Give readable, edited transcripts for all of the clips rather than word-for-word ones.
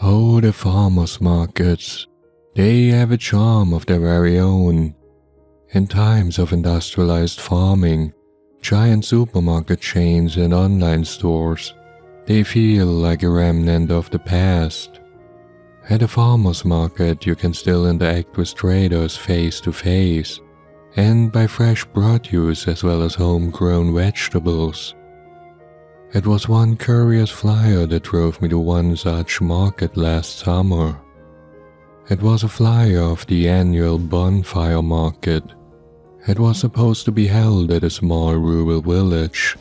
Oh, the farmers' markets. They have a charm of their very own. In times of industrialized farming, giant supermarket chains and online stores, they feel like a remnant of the past. At a farmer's market, you can still interact with traders face to face, and buy fresh produce as well as homegrown vegetables. It was one curious flyer that drove me to one such market last summer. It was a flyer of the annual Bonfire market. It was supposed to be held at a small rural village.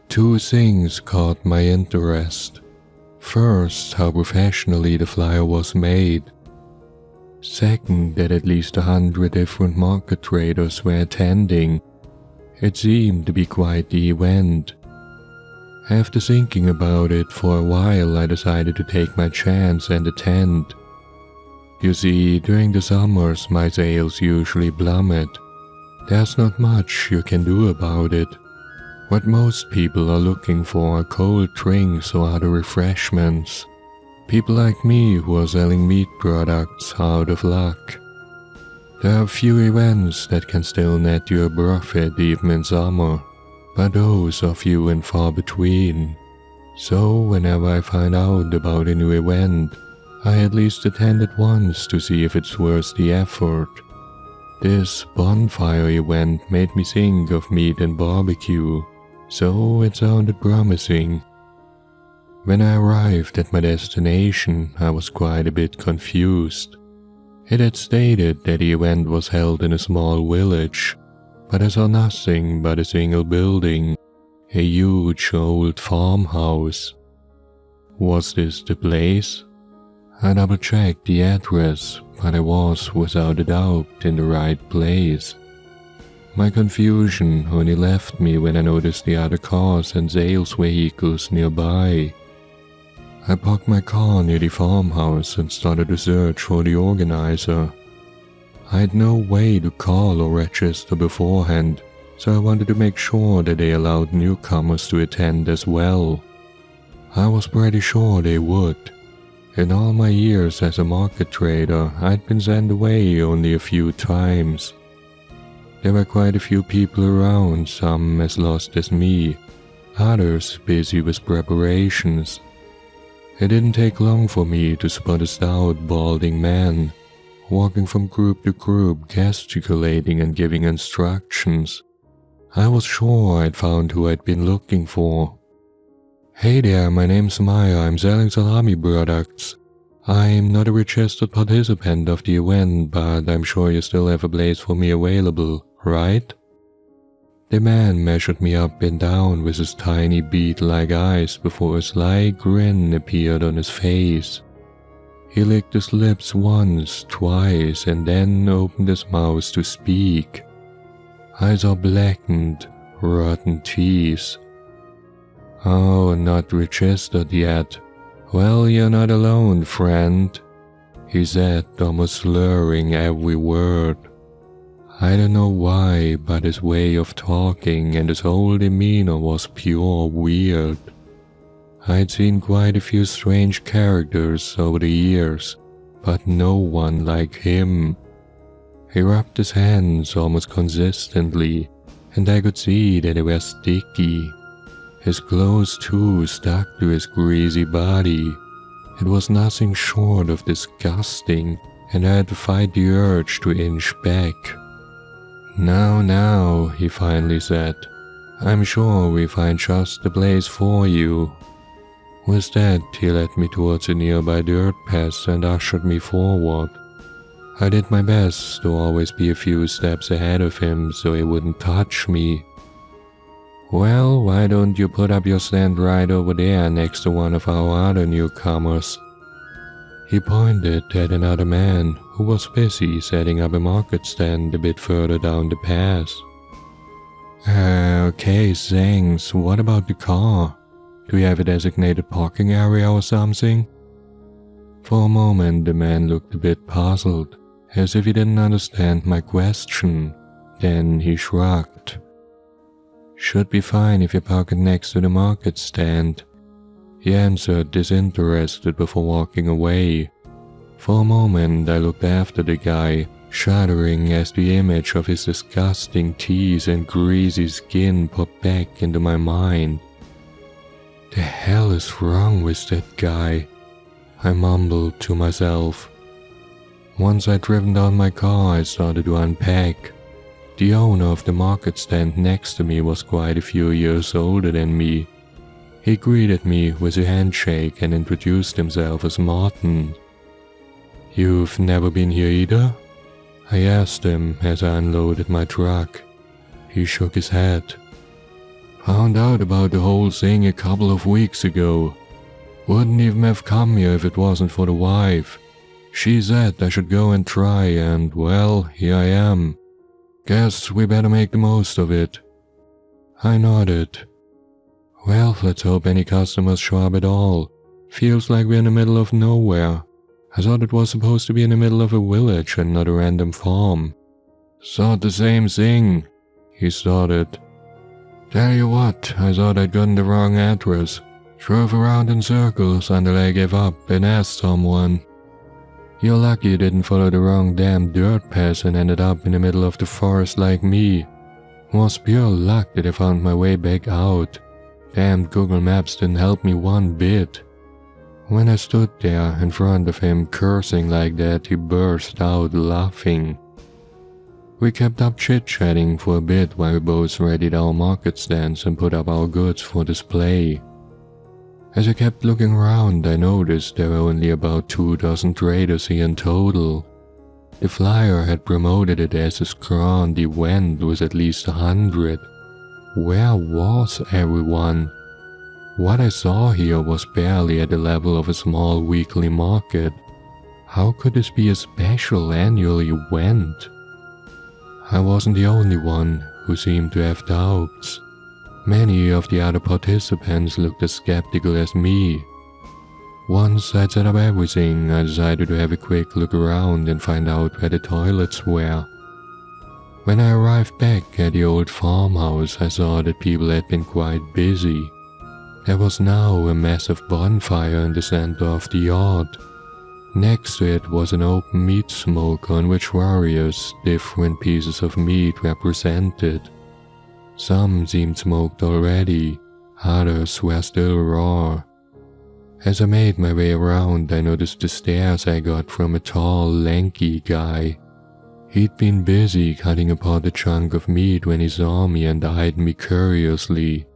Two things caught my interest. First, how professionally the flyer was made. Second, that at least 100 different market traders were attending. It seemed to be quite the event. After thinking about it for a while, I decided to take my chance and attend. You see, during the summers my sales usually plummet. There's not much you can do about it. What most people are looking for are cold drinks or other refreshments. People like me who are selling meat products are out of luck. There are few events that can still net you a profit even in summer, but those are few and far between. So whenever I find out about a new event, I at least attend it once to see if it's worth the effort. This Bonfire event made me think of meat and barbecue, so it sounded promising. When I arrived at my destination, I was quite a bit confused. It had stated that the event was held in a small village, but I saw nothing but a single building, a huge old farmhouse. Was this the place? I double-checked the address, but I was, without a doubt, in the right place. My confusion only left me when I noticed the other cars and sales vehicles nearby. I parked my car near the farmhouse and started to search for the organizer. I had no way to call or register beforehand, so I wanted to make sure that they allowed newcomers to attend as well. I was pretty sure they would. In all my years as a market trader, I'd been sent away only a few times. There were quite a few people around, some as lost as me, others busy with preparations. It didn't take long for me to spot a stout, balding man, walking from group to group, gesticulating and giving instructions. I was sure I'd found who I'd been looking for. "Hey there, my name's Maya, I'm selling salami products. I'm not a registered participant of the event, but I'm sure you still have a place for me available, right?" The man measured me up and down with his tiny bead-like eyes before a sly grin appeared on his face. He licked his lips once, twice, and then opened his mouth to speak. I saw blackened, rotten teeth. "Oh, not registered yet. Well, you're not alone, friend," he said, almost slurring every word. I don't know why, but his way of talking and his whole demeanor was pure weird. I'd seen quite a few strange characters over the years, but no one like him. He rubbed his hands almost consistently, and I could see that they were sticky. His clothes too stuck to his greasy body. It was nothing short of disgusting, and I had to fight the urge to inch back. Now, he finally said. "I'm sure we find just the place for you." With that, he led me towards a nearby dirt patch and ushered me forward. I did my best to always be a few steps ahead of him so he wouldn't touch me. "Well, why don't you put up your stand right over there next to one of our other newcomers?" He pointed at another man who was busy setting up a market stand a bit further down the path. Okay, thanks. What about the car? Do you have a designated parking area or something?" For a moment the man looked a bit puzzled, as if he didn't understand my question. Then he shrugged. "Should be fine if you park it next to the market stand. He answered disinterested before walking away. For a moment I looked after the guy, shuddering as the image of his disgusting teeth and greasy skin popped back into my mind. The hell is wrong with that guy? I mumbled to myself. Once I'd driven down my car, I started to unpack. The owner of the market stand next to me was quite a few years older than me. He greeted me with a handshake and introduced himself as Martin. "You've never been here either?" I asked him as I unloaded my truck. He shook his head. "Found out about the whole thing a couple of weeks ago. Wouldn't even have come here if it wasn't for the wife. She said I should go and try, and well, here I am. Guess we better make the most of it." I nodded. "Well, let's hope any customers show up at all. Feels like we're in the middle of nowhere. I thought it was supposed to be in the middle of a village and not a random farm." "Thought the same thing," he started. "Tell you what, I thought I'd gotten the wrong address. Drove around in circles until I gave up and asked someone. You're lucky you didn't follow the wrong damn dirt path and ended up in the middle of the forest like me. Was pure luck that I found my way back out. Damn Google Maps didn't help me one bit." When I stood there in front of him cursing like that, he burst out laughing. We kept up chit-chatting for a bit while we both readied our market stands and put up our goods for display. As I kept looking around, I noticed there were only about 24 traders here in total. The flyer had promoted it as a grand event with at least 100. Where was everyone? What I saw here was barely at the level of a small weekly market. How could this be a special annual event? I wasn't the only one who seemed to have doubts. Many of the other participants looked as skeptical as me. Once I'd set up everything, I decided to have a quick look around and find out where the toilets were. When I arrived back at the old farmhouse, I saw that people had been quite busy. There was now a massive bonfire in the center of the yard. Next to it was an open meat smoker on which various different pieces of meat were presented. Some seemed smoked already, others were still raw. As I made my way around, I noticed the stares I got from a tall, lanky guy. He'd been busy cutting apart a chunk of meat when he saw me and eyed me curiously.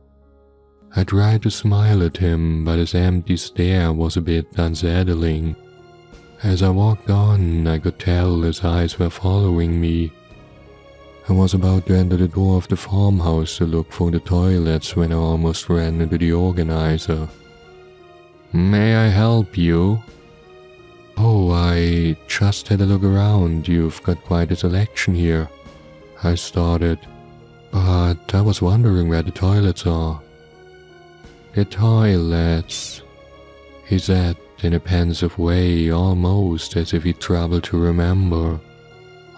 I tried to smile at him, but his empty stare was a bit unsettling. As I walked on, I could tell his eyes were following me. I was about to enter the door of the farmhouse to look for the toilets when I almost ran into the organizer. "May I help you?" "Oh, I just had a look around. You've got quite a selection here," I started, "but I was wondering where the toilets are." "The toilets," he said in a pensive way, almost as if he troubled to remember.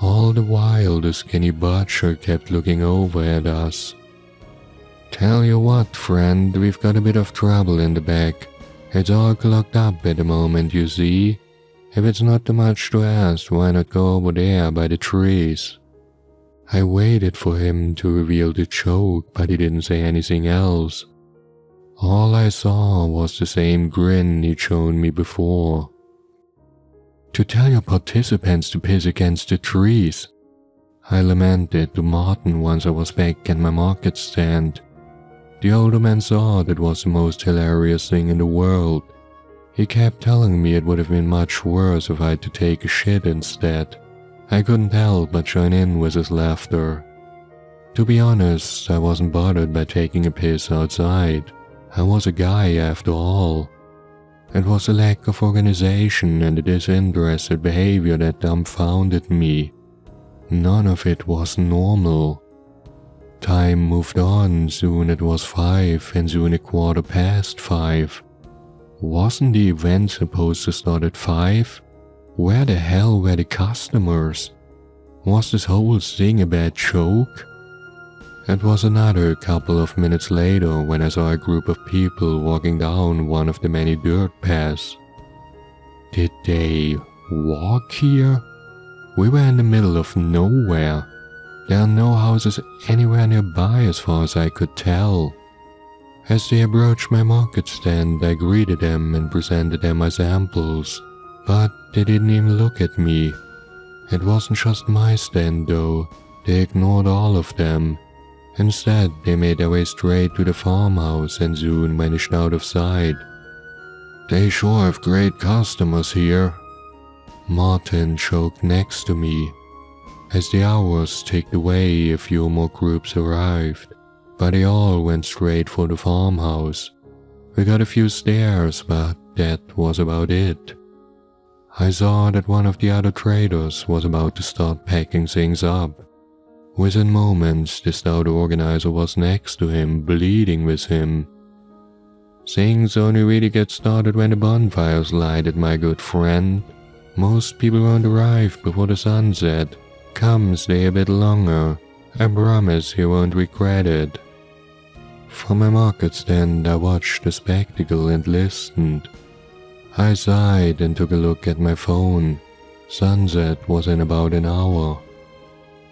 All the while the skinny butcher kept looking over at us. "Tell you what, friend, we've got a bit of trouble in the back. It's all clogged up at the moment, you see. If it's not too much to ask, why not go over there by the trees?" I waited for him to reveal the joke, but he didn't say anything else. All I saw was the same grin he'd shown me before. "To tell your participants to piss against the trees," I lamented to Martin once I was back at my market stand. The older man thought it was the most hilarious thing in the world. He kept telling me it would have been much worse if I had to take a shit instead. I couldn't help but join in with his laughter. To be honest, I wasn't bothered by taking a piss outside. I was a guy after all. It was a lack of organization and a disinterested behavior that dumbfounded me. None of it was normal. Time moved on, soon it was 5 and soon 5:15. Wasn't the event supposed to start at 5? Where the hell were the customers? Was this whole thing a bad joke? It was another couple of minutes later when I saw a group of people walking down one of the many dirt paths. Did they walk here? We were in the middle of nowhere. There are no houses anywhere nearby as far as I could tell. As they approached my market stand, I greeted them and presented them my samples, but they didn't even look at me. It wasn't just my stand though, they ignored all of them. Instead, they made their way straight to the farmhouse and soon vanished out of sight. They sure have great customers here. Martin choked next to me. As the hours ticked away, a few more groups arrived, but they all went straight for the farmhouse. We got a few stares, but that was about it. I saw that one of the other traders was about to start packing things up. Within moments, the stout organizer was next to him, bleeding with him. Things only really get started when the bonfire's lighted, my good friend. Most people won't arrive before the sun set. Come, stay a bit longer. I promise you won't regret it. From my market stand, I watched the spectacle and listened. I sighed and took a look at my phone. Sunset was in about an hour.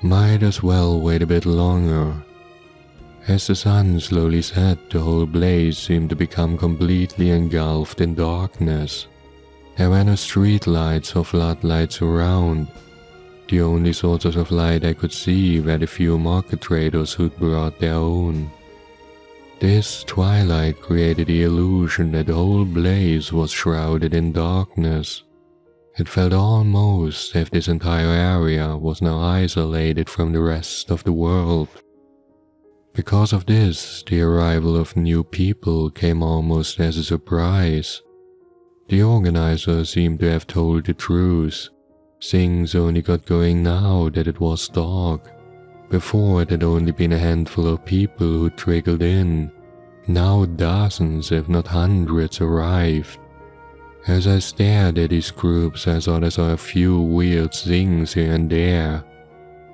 Might as well wait a bit longer. As the sun slowly set, the whole place seemed to become completely engulfed in darkness. There were no street lights or floodlights around. The only sources of light I could see were the few market traders who'd brought their own. This twilight created the illusion that the whole place was shrouded in darkness. It felt almost as if this entire area was now isolated from the rest of the world. Because of this, the arrival of new people came almost as a surprise. The organizer seemed to have told the truth. Things only got going now that it was dark. Before it had only been a handful of people who trickled in. Now dozens, if not hundreds, arrived. As I stared at these groups, I thought I saw a few weird things here and there.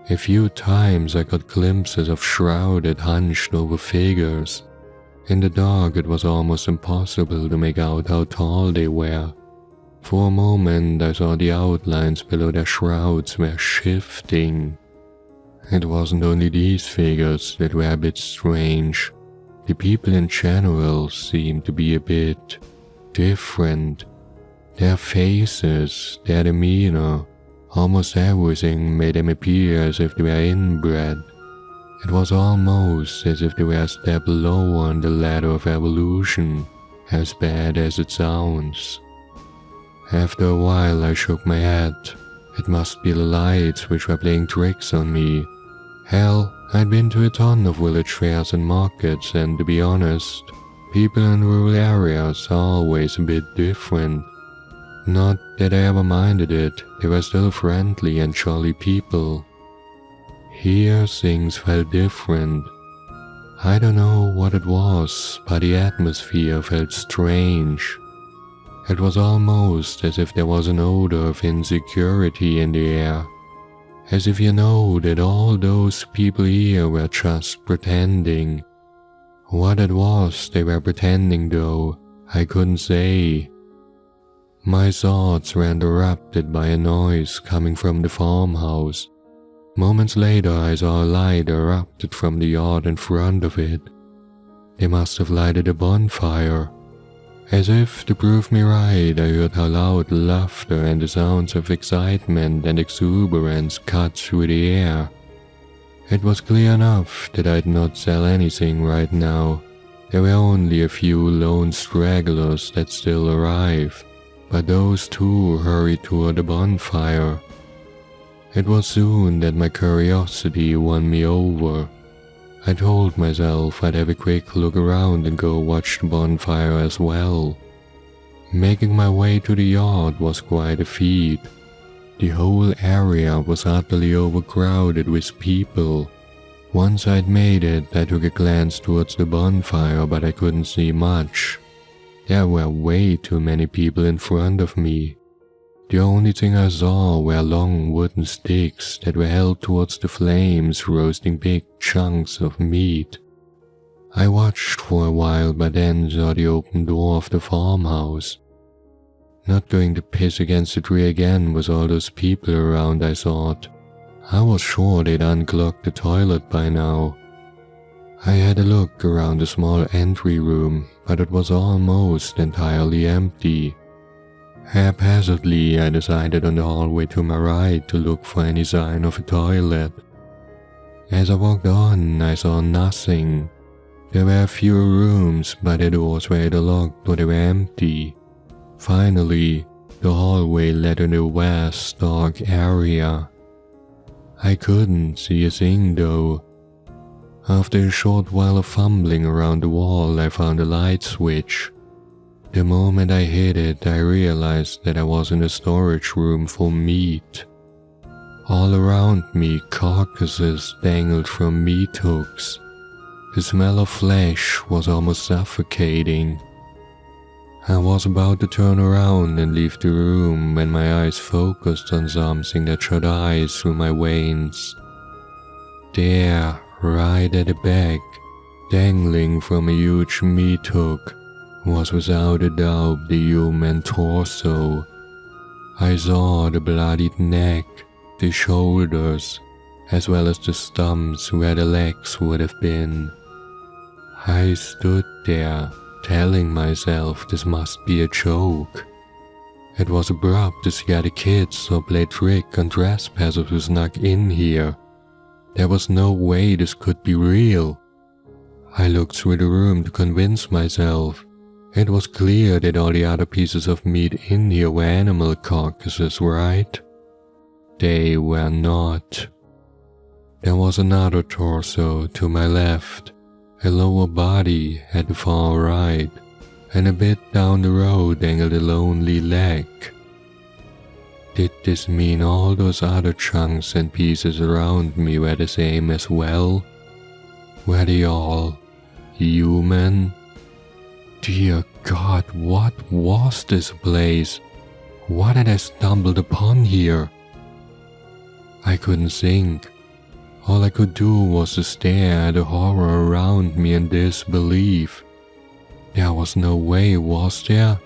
A few times I got glimpses of shrouded, hunched-over figures. In the dark, it was almost impossible to make out how tall they were. For a moment, I saw the outlines below their shrouds were shifting. It wasn't only these figures that were a bit strange. The people in general seemed to be a bit different. Their faces, their demeanor, almost everything made them appear as if they were inbred. It was almost as if they were a step lower on the ladder of evolution, as bad as it sounds. After a while I shook my head. It must be the lights which were playing tricks on me. Hell, I'd been to a ton of village fairs and markets, and to be honest, people in rural areas are always a bit different. Not that I ever minded it, they were still friendly and jolly people. Here things felt different. I don't know what it was, but the atmosphere felt strange. It was almost as if there was an odor of insecurity in the air. As if you know that all those people here were just pretending. What it was they were pretending though, I couldn't say. My thoughts were interrupted by a noise coming from the farmhouse. Moments later I saw a light erupted from the yard in front of it. They must have lighted a bonfire. As if to prove me right, I heard how loud laughter and the sounds of excitement and exuberance cut through the air. It was clear enough that I'd not sell anything right now. There were only a few lone stragglers that still arrived, but those two hurried toward the bonfire. It was soon that my curiosity won me over. I told myself I'd have a quick look around and go watch the bonfire as well. Making my way to the yard was quite a feat. The whole area was utterly overcrowded with people. Once I'd made it, I took a glance towards the bonfire, but I couldn't see much. There were way too many people in front of me. The only thing I saw were long wooden sticks that were held towards the flames, roasting big chunks of meat. I watched for a while, but then saw the open door of the farmhouse. Not going to piss against the tree again with all those people around, I thought. I was sure they'd unclogged the toilet by now. I had a look around the small entry room, but it was almost entirely empty. Haphazardly, I decided on the hallway to my right to look for any sign of a toilet. As I walked on, I saw nothing. There were a few rooms, but the doors were either locked or they were empty. Finally, the hallway led into a vast, dark area. I couldn't see a thing though. After a short while of fumbling around the wall, I found a light switch. The moment I hit it, I realized that I was in a storage room for meat. All around me, carcasses dangled from meat hooks. The smell of flesh was almost suffocating. I was about to turn around and leave the room when my eyes focused on something that shot ice through my veins. There, right at the back, dangling from a huge meat hook, was without a doubt the human torso. I saw the bloodied neck, the shoulders, as well as the stumps where the legs would have been. I stood there, telling myself this must be a joke. It was abrupt to see other kids or play trick on trespassers who snuck in here. There was no way this could be real. I looked through the room to convince myself. It was clear that all the other pieces of meat in here were animal carcasses, right? They were not. There was another torso to my left, a lower body at the far right, and a bit down the road dangled a lonely leg. Did this mean all those other chunks and pieces around me were the same as well? Were they all human? Dear God, what was this place? What had I stumbled upon here? I couldn't think. All I could do was to stare at the horror around me in disbelief. There was no way, was there?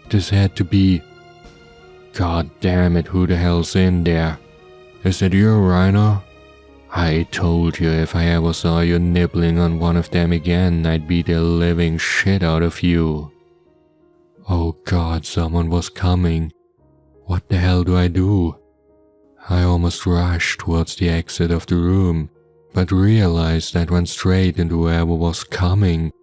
This had to be... God damn it, who the hell's in there? Is it you, Reiner? I told you if I ever saw you nibbling on one of them again, I'd beat the living shit out of you. Oh God, someone was coming. What the hell do I do? I almost rushed towards the exit of the room, but realized I'd run straight into whoever was coming.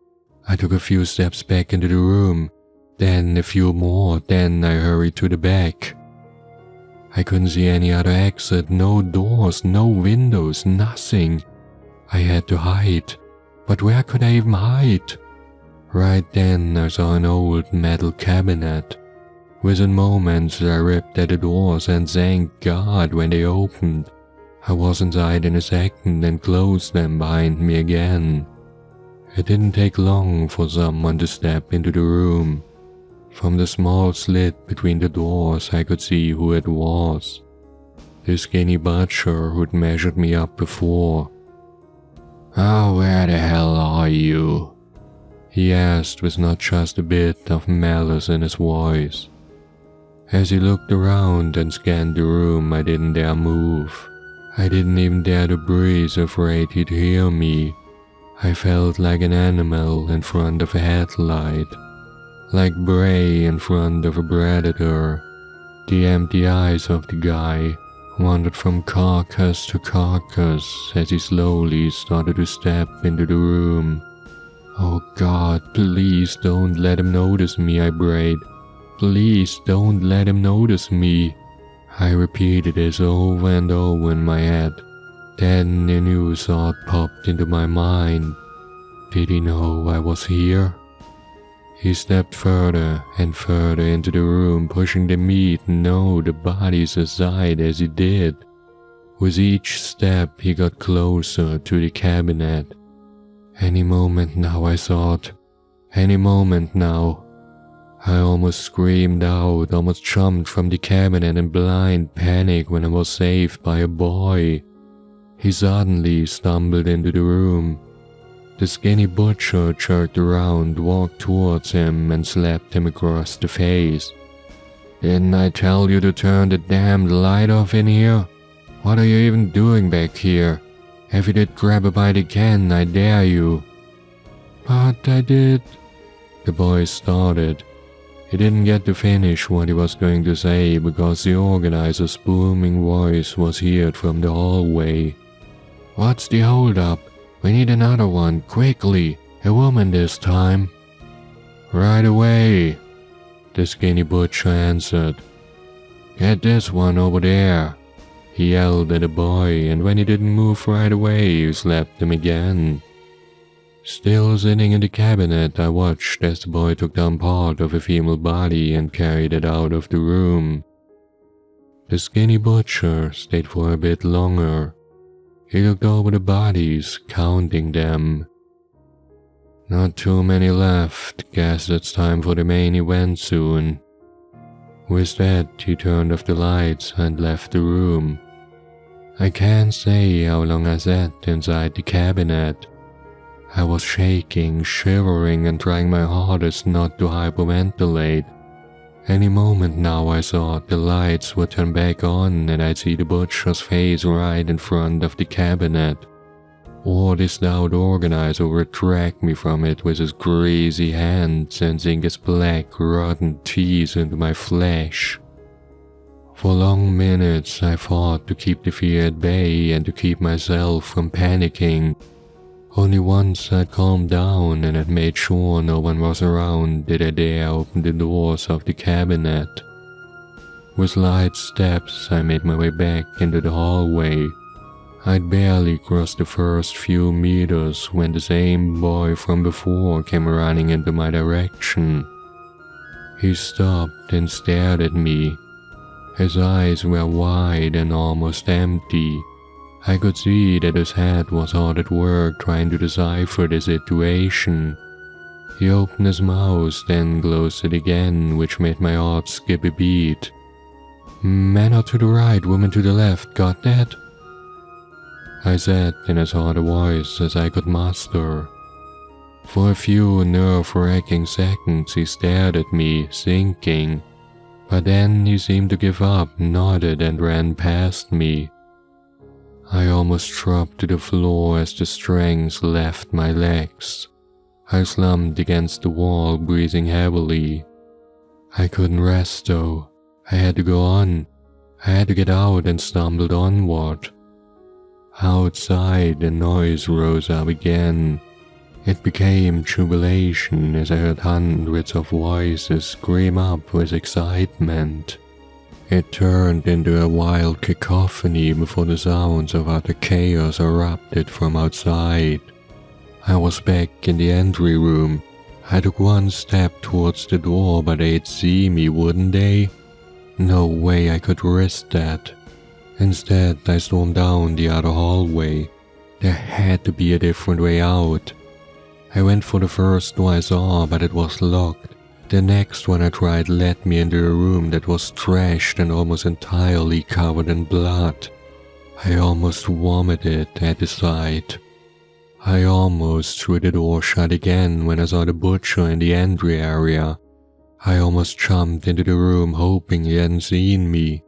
I took a few steps back into the room, then a few more, then I hurried to the back. I couldn't see any other exit, no doors, no windows, nothing. I had to hide, but where could I even hide? Right then I saw an old metal cabinet. Within moments I ripped at the doors and thank God when they opened. I was inside in a second and closed them behind me again. It didn't take long for someone to step into the room. From the small slit between the doors I could see who it was. The skinny butcher who'd measured me up before. "Oh, where the hell are you?" he asked with not just a bit of malice in his voice. As he looked around and scanned the room, I didn't dare move. I didn't even dare to breathe, afraid he'd hear me. I felt like an animal in front of a headlight. Like prey in front of a predator. The empty eyes of the guy wandered from carcass to carcass as he slowly started to step into the room. "Oh God, please don't let him notice me," I prayed. "Please don't let him notice me." I repeated this over and over in my head. Then a new thought popped into my mind. Did he know I was here? He stepped further and further into the room, pushing the meat, no, the bodies aside as he did. With each step he got closer to the cabinet. Any moment now, I thought. Any moment now. I almost screamed out, almost jumped from the cabinet in blind panic when I was saved by a boy. He suddenly stumbled into the room. The skinny butcher jerked around, walked towards him, and slapped him across the face. "Didn't I tell you to turn the damned light off in here? What are you even doing back here? If you did grab a bite again, I dare you." "But I did," the boy started. He didn't get to finish what he was going to say because the organizer's booming voice was heard from the hallway. "What's the holdup? We need another one, quickly. A woman this time." "Right away," the skinny butcher answered. "Get this one over there." He yelled at the boy, and when he didn't move right away, he slapped him again. Still sitting in the cabinet, I watched as the boy took down part of a female body and carried it out of the room. The skinny butcher stayed for a bit longer. He looked over the bodies, counting them. "Not too many left, guess it's time for the main event soon." With that, he turned off the lights and left the room. I can't say how long I sat inside the cabinet. I was shaking, shivering, and trying my hardest not to hyperventilate. Any moment now, I thought, the lights would turn back on and I'd see the butcher's face right in front of the cabinet. Or this stout organizer would drag me from it with his greasy hands and sink his black, rotten teeth into my flesh. For long minutes, I fought to keep the fear at bay and to keep myself from panicking. Only once I'd calmed down and had made sure no one was around did I dare open the doors of the cabinet. With light steps, I made my way back into the hallway. I'd barely crossed the first few meters when the same boy from before came running into my direction. He stopped and stared at me. His eyes were wide and almost empty. I could see that his head was hard at work trying to decipher the situation. He opened his mouth, then closed it again, which made my heart skip a beat. "Man out to the right, woman to the left, got that?" I said in as hard a voice as I could muster. For a few nerve-wracking seconds he stared at me, thinking, but then he seemed to give up, nodded, and ran past me. I almost dropped to the floor as the strength left my legs. I slumped against the wall, breathing heavily. I couldn't rest though. I had to go on. I had to get out and stumbled onward. Outside, the noise rose up again. It became jubilation as I heard hundreds of voices scream up with excitement. It turned into a wild cacophony before the sounds of utter chaos erupted from outside. I was back in the entry room. I took one step towards the door, but they'd see me, wouldn't they? No way I could risk that. Instead, I stormed down the other hallway. There had to be a different way out. I went for the first door I saw, but it was locked. The next one I tried led me into a room that was trashed and almost entirely covered in blood. I almost vomited at the sight. I almost threw the door shut again when I saw the butcher in the entry area. I almost jumped into the room hoping he hadn't seen me.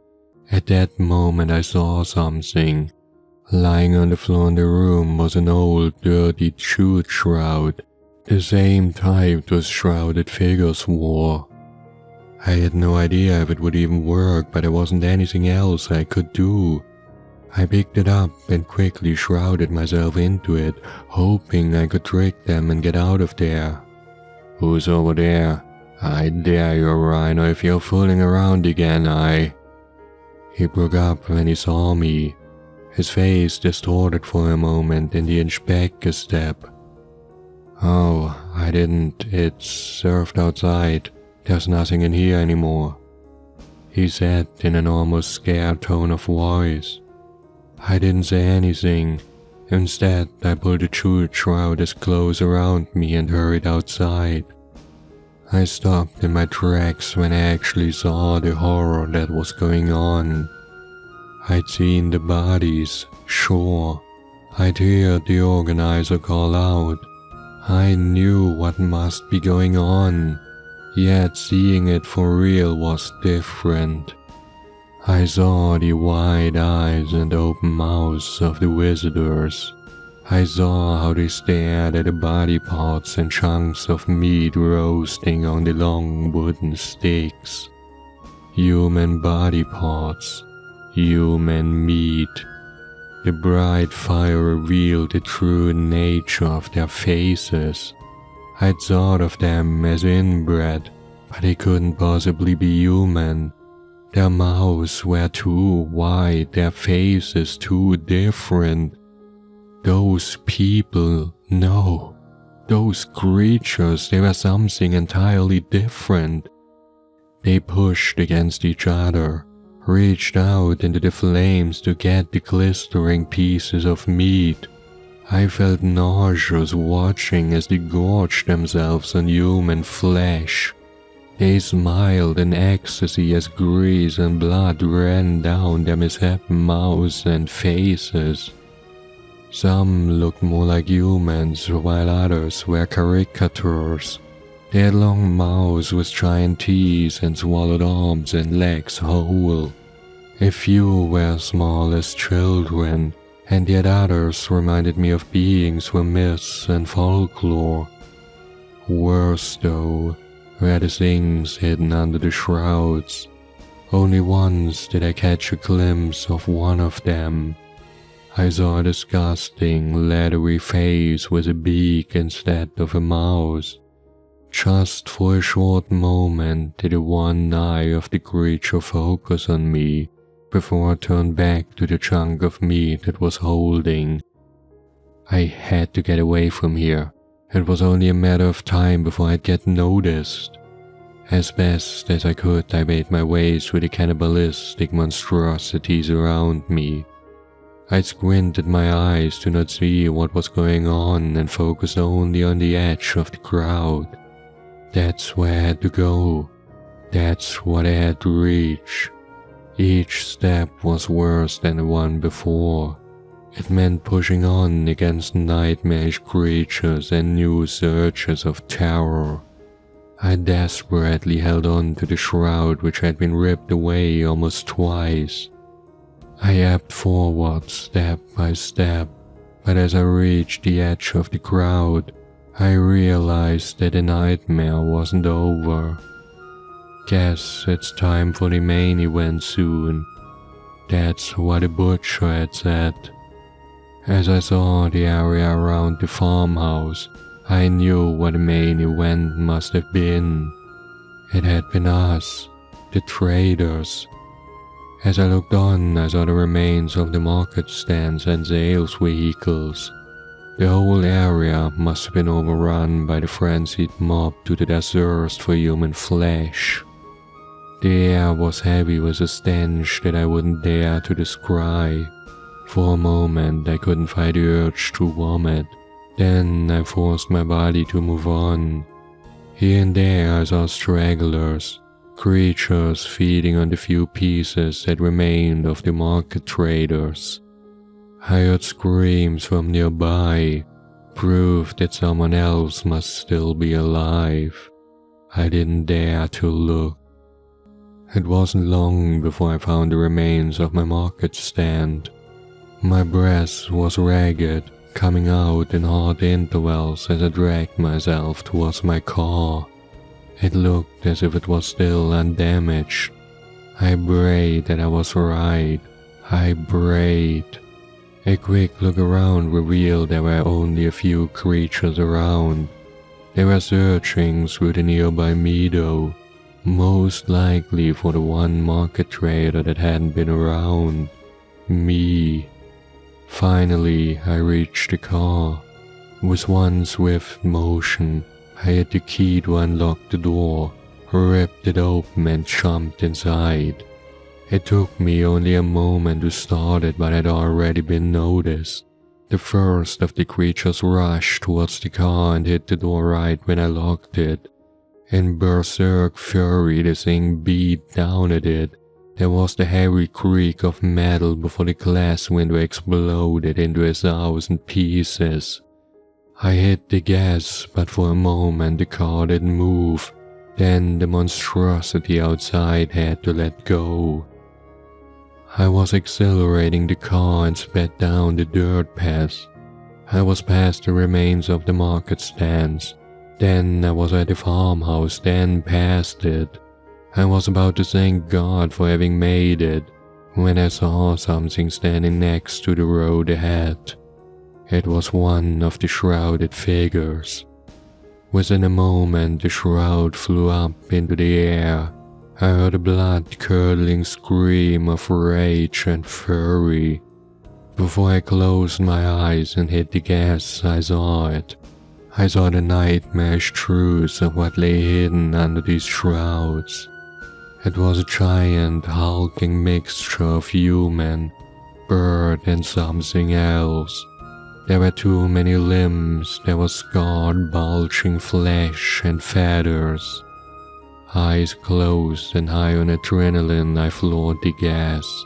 At that moment I saw something. Lying on the floor in the room was an old, dirty jute shroud. The same type those shrouded figures wore. I had no idea if it would even work, but there wasn't anything else I could do. I picked it up and quickly shrouded myself into it, hoping I could trick them and get out of there. "Who's over there? I dare you, Rhino, if you're fooling around again, He broke up when he saw me. His face distorted for a moment and he inched back a step. "Oh, I didn't. It's served outside. There's nothing in here anymore," he said in an almost scared tone of voice. I didn't say anything. Instead, I pulled the jute shroud as close around me and hurried outside. I stopped in my tracks when I actually saw the horror that was going on. I'd seen the bodies, sure. I'd heard the organizer call out. I knew what must be going on, yet seeing it for real was different. I saw the wide eyes and open mouths of the visitors. I saw how they stared at the body parts and chunks of meat roasting on the long wooden sticks. Human body parts, human meat. The bright fire revealed the true nature of their faces. I'd thought of them as inbred, but they couldn't possibly be human. Their mouths were too wide, their faces too different. Those people, no. Those creatures, they were something entirely different. They pushed against each other, reached out into the flames to get the glistering pieces of meat. I felt nauseous watching as they gorged themselves on human flesh. They smiled in ecstasy as grease and blood ran down their misshapen mouths and faces. Some looked more like humans, while others were caricatures. They had long mouths with giant teeth and swallowed arms and legs whole. A few were small as children, and yet others reminded me of beings from myths and folklore. Worse though, were the things hidden under the shrouds. Only once did I catch a glimpse of one of them. I saw a disgusting, leathery face with a beak instead of a mouth. Just for a short moment did the one eye of the creature focus on me, before I turned back to the chunk of meat it was holding. I had to get away from here. It was only a matter of time before I'd get noticed. As best as I could, I made my way through the cannibalistic monstrosities around me. I squinted my eyes to not see what was going on and focused only on the edge of the crowd. That's where I had to go. That's what I had to reach. Each step was worse than the one before. It meant pushing on against nightmarish creatures and new surges of terror. I desperately held on to the shroud which had been ripped away almost twice. I ebbed forward step by step, but as I reached the edge of the crowd, I realized that the nightmare wasn't over. Guess it's time for the main event soon. That's what the butcher had said. As I saw the area around the farmhouse, I knew what the main event must have been. It had been us, the traders. As I looked on, I saw the remains of the market stands and sales vehicles. The whole area must have been overrun by the frenzied mob due to their thirst for human flesh. The air was heavy with a stench that I wouldn't dare to describe. For a moment I couldn't fight the urge to vomit. Then I forced my body to move on. Here and there I saw stragglers, creatures feeding on the few pieces that remained of the market traders. I heard screams from nearby, proof that someone else must still be alive. I didn't dare to look. It wasn't long before I found the remains of my market stand. My breath was ragged, coming out in hard intervals as I dragged myself towards my car. It looked as if it was still undamaged. I prayed that I was right. I prayed. A quick look around revealed there were only a few creatures around. They were searching through the nearby meadow, most likely for the one market trader that hadn't been around. Me. Finally, I reached the car. With one swift motion, I hit the key to unlock the door, ripped it open and jumped inside. It took me only a moment to start it, but had already been noticed. The first of the creatures rushed towards the car and hit the door right when I locked it. In berserk fury, the thing beat down at it. There was the heavy creak of metal before the glass window exploded into 1,000 pieces. I hit the gas, but for a moment the car didn't move. Then the monstrosity outside had to let go. I was accelerating the car and sped down the dirt path. I was past the remains of the market stands. Then I was at the farmhouse, then past it. I was about to thank God for having made it, when I saw something standing next to the road ahead. It was one of the shrouded figures. Within a moment the shroud flew up into the air. I heard a blood-curdling scream of rage and fury. Before I closed my eyes and hit the gas, I saw it. I saw the nightmarish truth of what lay hidden under these shrouds. It was a giant, hulking mixture of human, bird and something else. There were too many limbs, there was scarred, bulging flesh and feathers. Eyes closed and high on adrenaline, I floored the gas.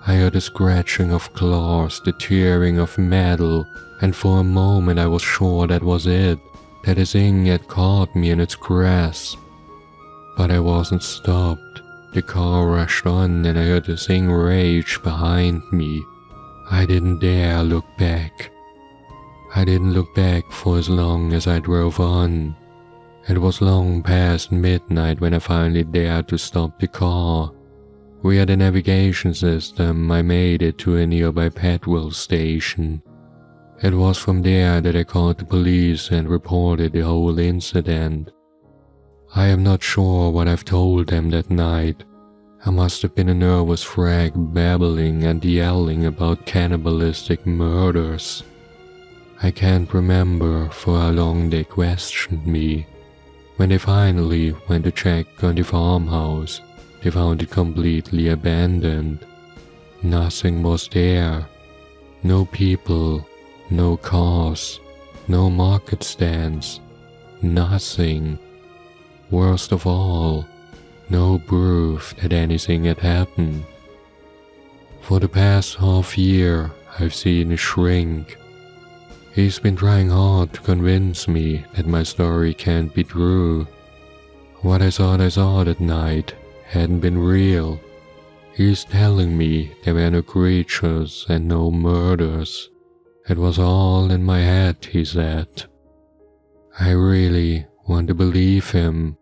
I heard the scratching of claws, the tearing of metal, and for a moment I was sure that was it, that the thing had caught me in its grasp. But I wasn't stopped. The car rushed on and I heard the thing rage behind me. I didn't dare look back. I didn't look back for as long as I drove on. It was long past midnight when I finally dared to stop the car. Via the navigation system, I made it to a nearby petrol station. It was from there that I called the police and reported the whole incident. I am not sure what I've told them that night. I must have been a nervous wreck babbling and yelling about cannibalistic murders. I can't remember for how long they questioned me. When they finally went to check on the farmhouse, they found it completely abandoned. Nothing was there. No people, no cars, no market stands, nothing. Worst of all, no proof that anything had happened. For the past half year, I've seen a shrink. He's been trying hard to convince me that my story can't be true. What I thought I saw that night hadn't been real. He's telling me there were no creatures and no murders. It was all in my head, he said. I really want to believe him.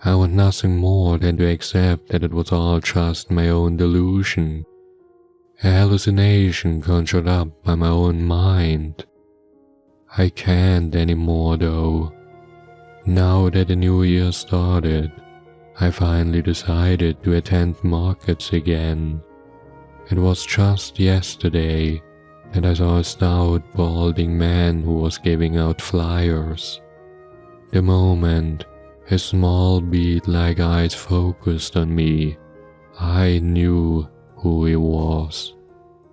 I want nothing more than to accept that it was all just my own delusion, a hallucination conjured up by my own mind. I can't anymore though. Now that the new year started, I finally decided to attend markets again. It was just yesterday that I saw a stout, balding man who was giving out flyers. The moment his small bead-like eyes focused on me, I knew who he was.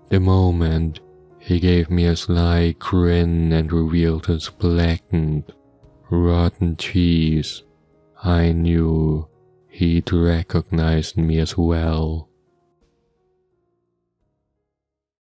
The moment he gave me a sly grin and revealed his blackened, rotten teeth, I knew he'd recognized me as well.